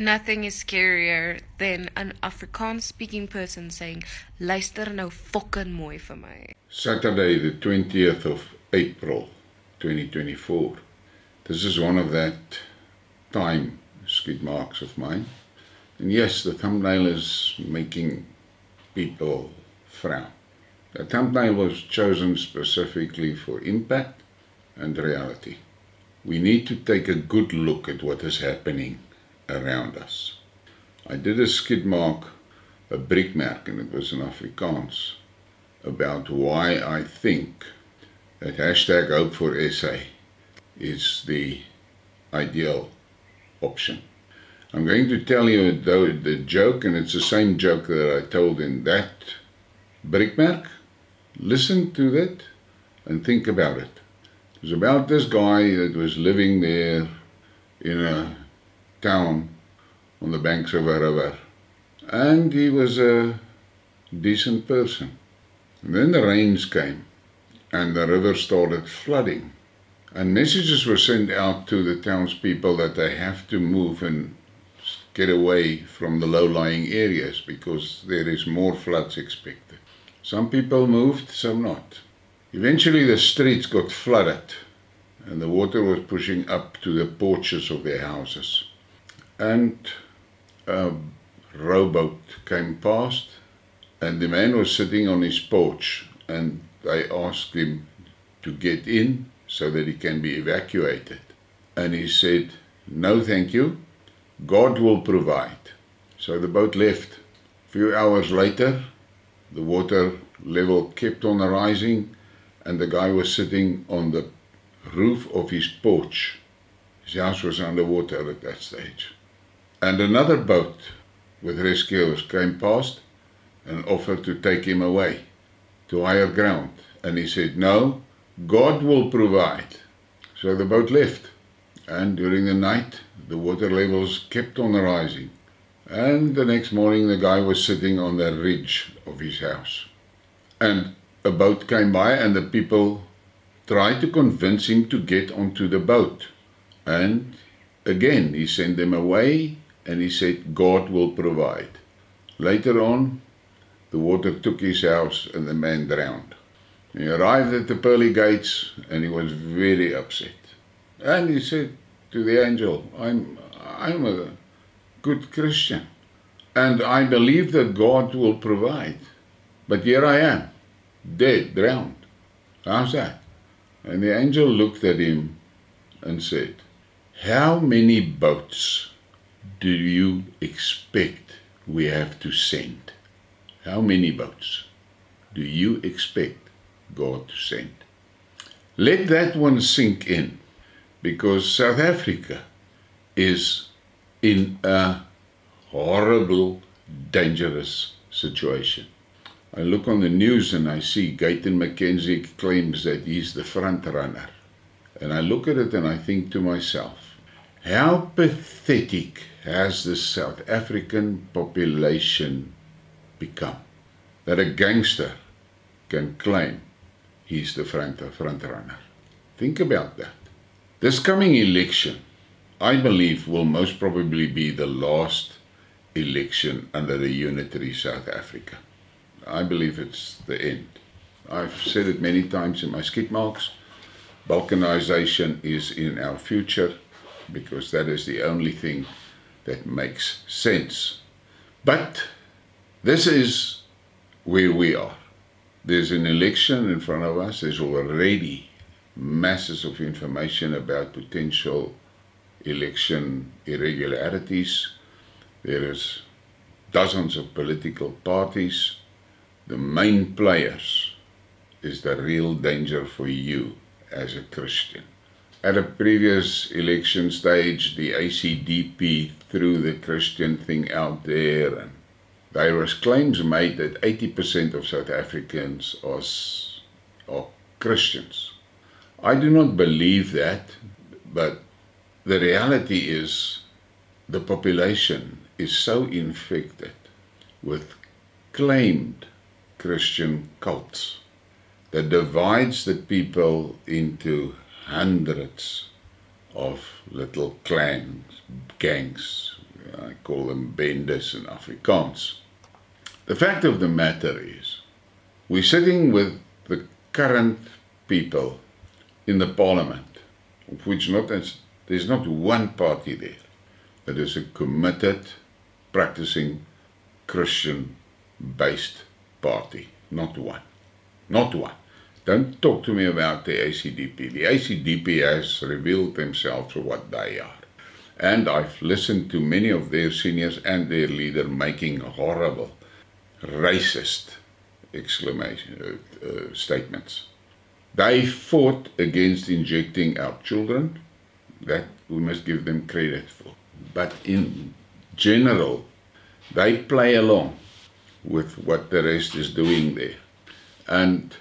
Nothing is scarier than an Afrikaans-speaking person saying, luister nou fucking mooi vir my. Saturday, the 20th of April, 2024. This is one of that time skidmarks of mine. And yes, the thumbnail is making people frown. The thumbnail was chosen specifically for impact and reality. We need to take a good look at what is happening around us. I did a skidmark, a Briekmerke, and it was in Afrikaans, about why I think that hashtag Hope for SA is the ideal option. I'm going to tell you the joke, and it's the same joke that I told in that Briekmerke. Listen to that and think about it. It was about this guy that was living there in a town on the banks of a river, and he was a decent person. And then the rains came and the river started flooding, and messages were sent out to the townspeople that they have to move and get away from the low-lying areas because there is more floods expected. Some people moved, some not. Eventually the streets got flooded and the water was pushing up to the porches of their houses. And a rowboat came past, and the man was sitting on his porch, and they asked him to get in so that he can be evacuated. And he said, "No, thank you. God will provide." So the boat left. A few hours later, the water level kept on rising, and the guy was sitting on the roof of his porch. His house was underwater at that stage. And another boat with rescuers came past and offered to take him away to higher ground. And he said, "No, God will provide." So the boat left. And during the night, the water levels kept on rising. And the next morning, the guy was sitting on the ridge of his house. And a boat came by, and the people tried to convince him to get onto the boat. And again, he sent them away, and he said, "God will provide." Later on, the water took his house, and the man drowned. He arrived at the pearly gates, and he was very upset. And he said to the angel, I'm a good Christian, and I believe that God will provide. But here I am, dead, drowned. How's that? And the angel looked at him and said, "How many boats do you expect we have to send? How many boats do you expect God to send?" Let that one sink in, because South Africa is in a horrible, dangerous situation. I look on the news and I see Gayton McKenzie claims that he's the front runner. And I look at it and I think to myself, how pathetic has the South African population become that a gangster can claim he's the front runner? Think about that. This coming election, I believe, will most probably be the last election under the unitary South Africa. I believe it's the end. I've said it many times in my skidmarks. Balkanization is in our future because that is the only thing that makes sense. But this is where we are. There's an election in front of us. There's already masses of information about potential election irregularities. There is dozens of political parties. The main players is the real danger for you as a Christian. At a previous election stage, the ACDP threw the Christian thing out there, and there was claims made that 80% of South Africans are Christians. I do not believe that, but the reality is the population is so infected with claimed Christian cults that divides the people into hundreds of little clans, gangs. I call them bendes in Afrikaans. The fact of the matter is, we're sitting with the current people in the parliament, of which there's not one party there that is a committed, practicing, Christian-based party. Not one. Not one. Don't talk to me about the ACDP. The ACDP has revealed themselves for what they are. And I've listened to many of their seniors and their leader making horrible, racist statements. They fought against injecting our children. That we must give them credit for. But in general, they play along with what the rest is doing there. And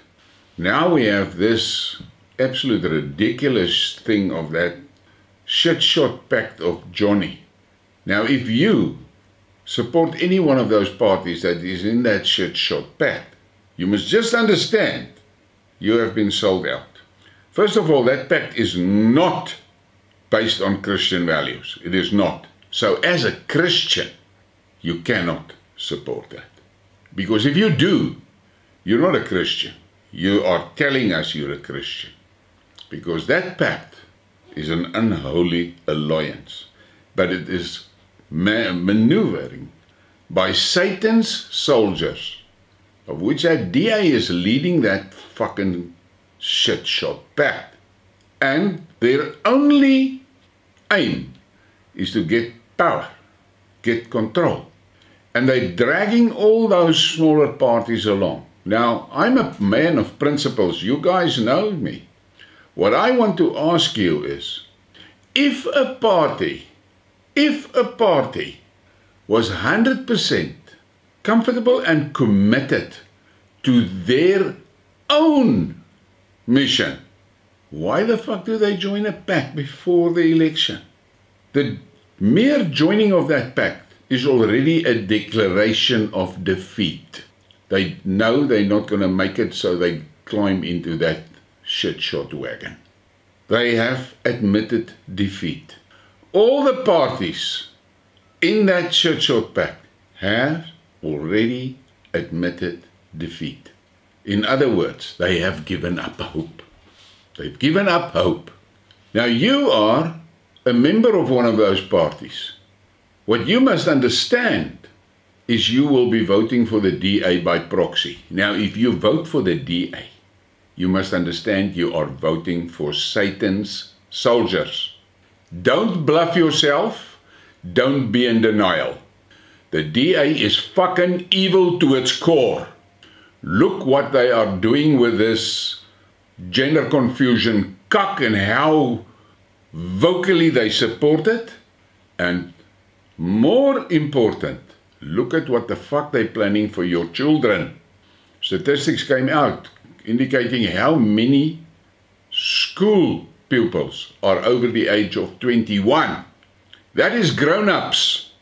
now we have this absolute ridiculous thing of that shit-shot pact of Johnny. Now, if you support any one of those parties that is in that shit-shot pact, you must just understand you have been sold out. First of all, that pact is not based on Christian values. It is not. So as a Christian, you cannot support that. Because if you do, you're not a Christian. You are telling us you're a Christian. Because that pact is an unholy alliance. But it is maneuvering by Satan's soldiers, of which that DA is leading that fucking shit-shot pact. And their only aim is to get power, get control. And they're dragging all those smaller parties along. Now, I'm a man of principles. You guys know me. What I want to ask you is, if a party was 100% comfortable and committed to their own mission, why the fuck do they join a pact before the election? The mere joining of that pact is already a declaration of defeat. They know they're not going to make it, so they climb into that shit-shot wagon. They have admitted defeat. All the parties in that shit-shot pact have already admitted defeat. In other words, they have given up hope. They've given up hope. Now you are a member of one of those parties. What you must understand is you will be voting for the DA by proxy. Now, if you vote for the DA, you must understand you are voting for Satan's soldiers. Don't bluff yourself. Don't be in denial. The DA is fucking evil to its core. Look what they are doing with this gender confusion cuck and how vocally they support it. And more important, look at what the fuck they're planning for your children. Statistics came out indicating how many school pupils are over the age of 21. That is grown-ups.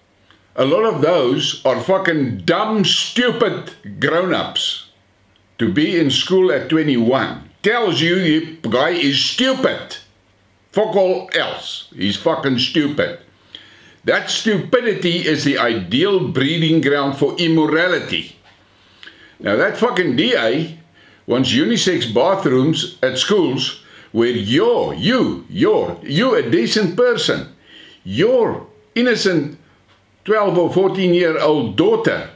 A lot of those are fucking dumb, stupid grown-ups. To be in school at 21 tells you the guy is stupid. Fuck all else. He's fucking stupid. That stupidity is the ideal breeding ground for immorality. Now that fucking DA wants unisex bathrooms at schools where you, a decent person, your innocent 12 or 14-year-old daughter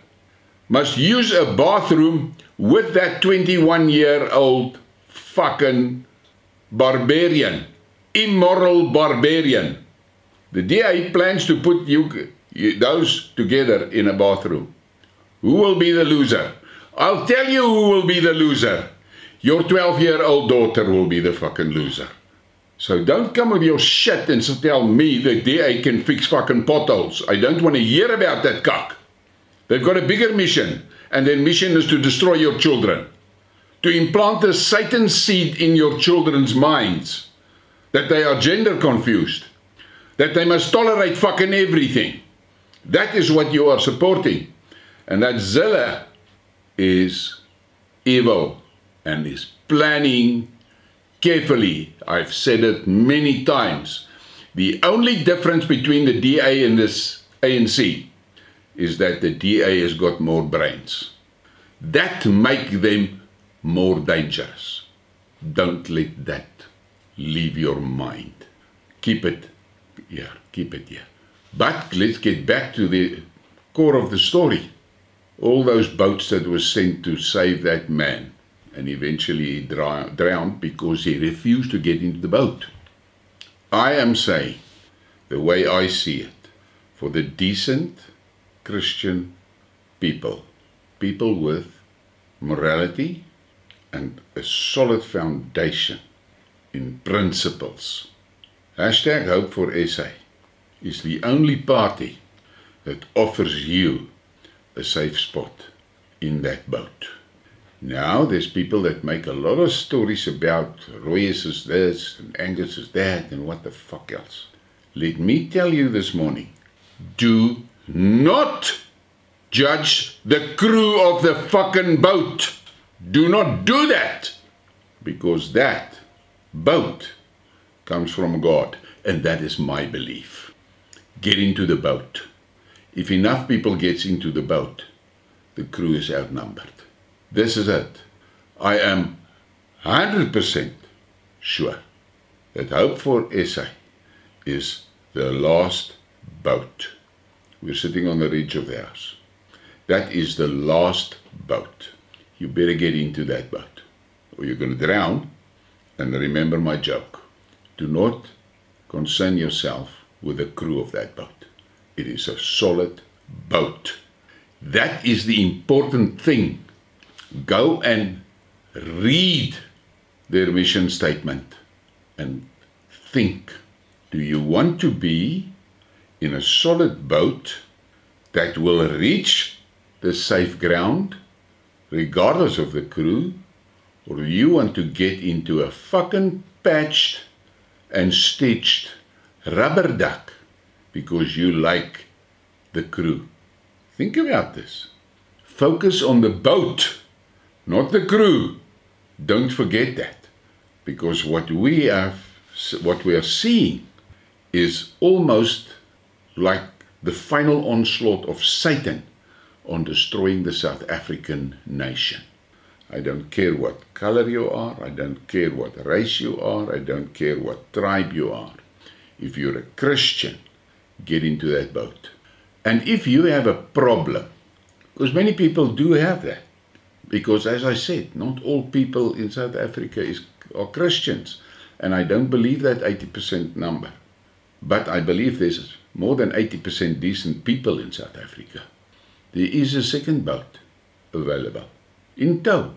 must use a bathroom with that 21-year-old fucking barbarian, immoral barbarian. The DA plans to put those together in a bathroom. Who will be the loser? I'll tell you who will be the loser. Your 12-year-old daughter will be the fucking loser. So don't come with your shit and tell me the DA can fix fucking potholes. I don't want to hear about that cock. They've got a bigger mission, and their mission is to destroy your children. To implant the Satan seed in your children's minds. That they are gender confused. That they must tolerate fucking everything. That is what you are supporting. And that Zilla is evil and is planning carefully. I've said it many times. The only difference between the DA and this ANC is that the DA has got more brains. That make them more dangerous. Don't let that leave your mind. Keep it here, keep it here. But let's get back to the core of the story. All those boats that were sent to save that man, and eventually he drowned because he refused to get into the boat. I am saying, the way I see it, for the decent Christian people, people with morality and a solid foundation in principles. Hashtag Hope for SA is the only party that offers you a safe spot in that boat. Now there's people that make a lot of stories about Royce is this and Angus is that and what the fuck else. Let me tell you this morning, do not judge the crew of the fucking boat. Do not do that, because that boat comes from God, and that is my belief. Get into the boat. If enough people gets into the boat, the crew is outnumbered. This is it. I am 100% sure that Hope for SA is the last boat. We're sitting on the ridge of the house. That is the last boat. You better get into that boat, or you're going to drown. And remember my joke. Do not concern yourself with the crew of that boat. It is a solid boat. That is the important thing. Go and read their mission statement and think. Do you want to be in a solid boat that will reach the safe ground regardless of the crew, or do you want to get into a fucking patched and stitched rubber duck because you like the crew? Think about this. Focus on the boat, not the crew. Don't forget that, because what we are seeing is almost like the final onslaught of Satan on destroying the South African nation. I don't care what color you are, I don't care what race you are, I don't care what tribe you are. If you're a Christian, get into that boat. And if you have a problem, because many people do have that, because as I said, not all people in South Africa are Christians, and I don't believe that 80% number. But I believe there's more than 80% decent people in South Africa. There is a second boat available, in tow.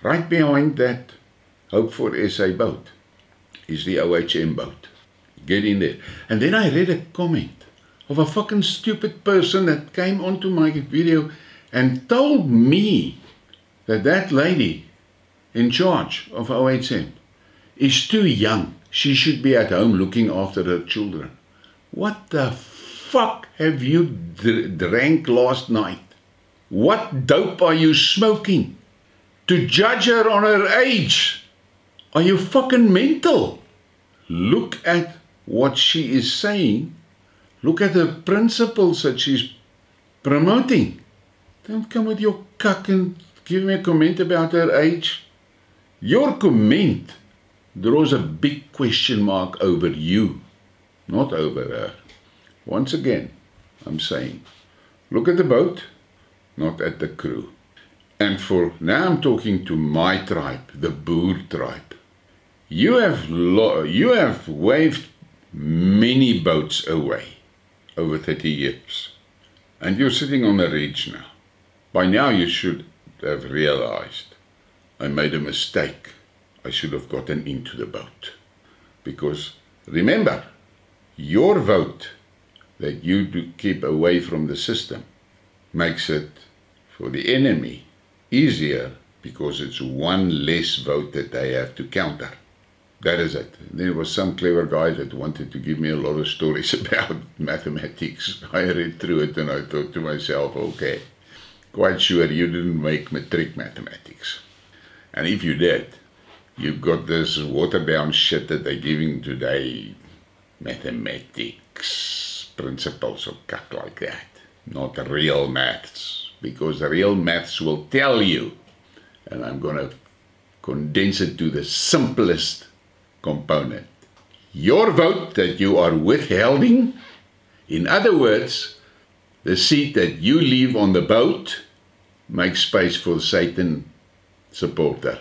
Right behind that Hope for SA boat is the OHM boat. Get in there. And then I read a comment of a fucking stupid person that came onto my video and told me that that lady in charge of OHM is too young. She should be at home looking after her children. What the fuck have you drank last night? What dope are you smoking to judge her on her age? Are you fucking mental? Look at what she is saying. Look at the principles that she's promoting. Don't come with your cuck and give me a comment about her age. Your comment draws a big question mark over you, not over her. Once again, I'm saying, look at the boat, not at the crew. And for now I'm talking to my tribe, the Boer tribe. You have waved many boats away over 30 years. And you're sitting on the ridge now. By now you should have realized I made a mistake. I should have gotten into the boat. Because remember, your vote that you do keep away from the system makes it for the enemy easier, because it's one less vote that they have to counter. That is it. There was some clever guy that wanted to give me a lot of stories about mathematics. I read through it and I thought to myself, okay, quite sure you didn't make matric mathematics. And if you did, you've got this watered down shit that they're giving today, mathematics, principles or cuck like that. Not real maths, because real maths will tell you, and I'm going to condense it to the simplest component. Your vote that you are withholding, in other words, the seat that you leave on the boat, makes space for Satan supporter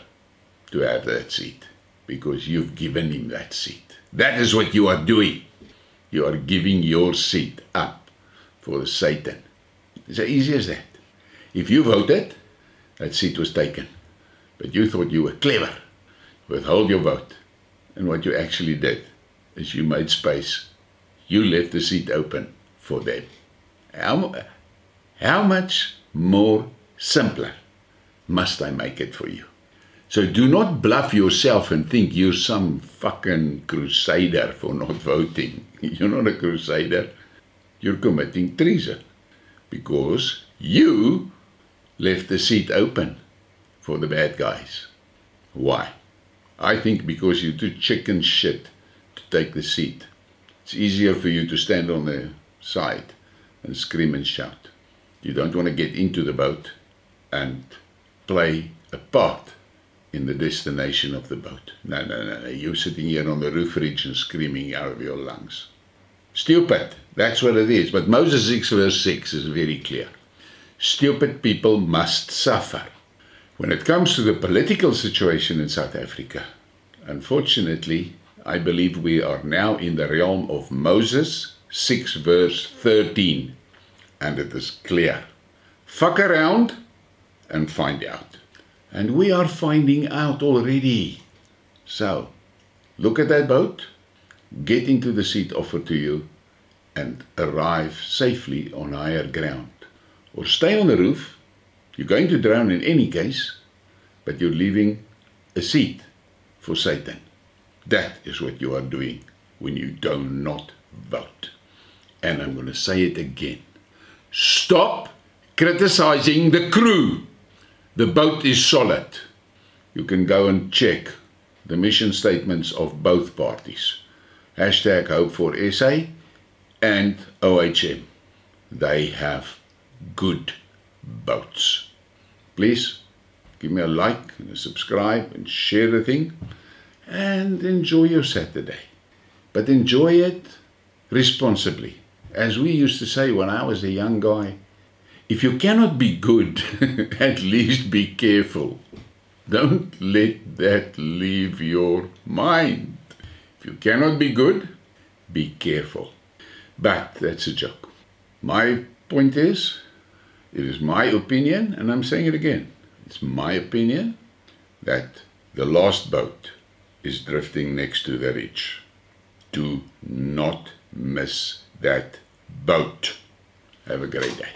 to have that seat, because you've given him that seat. That is what you are doing. You are giving your seat up for Satan. It's as easy as that. If you voted, that seat was taken. But you thought you were clever. Withhold your vote. And what you actually did is you made space. You left the seat open for them. How much more simpler must I make it for you? So do not bluff yourself and think you're some fucking crusader for not voting. You're not a crusader. You're committing treason. Because you left the seat open for the bad guys. Why? I think because you're too chicken shit to take the seat. It's easier for you to stand on the side and scream and shout. You don't want to get into the boat and play a part in the destination of the boat. No. You're sitting here on the roof ridge and screaming out of your lungs. Stupid. That's what it is. But Moses 6 verse 6 is very clear. Stupid people must suffer. When it comes to the political situation in South Africa, unfortunately, I believe we are now in the realm of Moses 6 verse 13. And it is clear. Fuck around and find out. And we are finding out already. So, look at that boat, get into the seat offered to you, and arrive safely on higher ground. Or stay on the roof. You're going to drown in any case, but you're leaving a seat for Satan. That is what you are doing when you do not vote. And I'm going to say it again. Stop criticizing the crew. The boat is solid. You can go and check the mission statements of both parties. Hashtag Hope for SA and OHM. They have good boats. Please give me a like and a subscribe and share the thing and enjoy your Saturday. But enjoy it responsibly. As we used to say when I was a young guy, if you cannot be good, at least be careful. Don't let that leave your mind. If you cannot be good, be careful. But that's a joke. My point is, it is my opinion, and I'm saying it again, it's my opinion that the last boat is drifting next to the ridge. Do not miss that boat. Have a great day.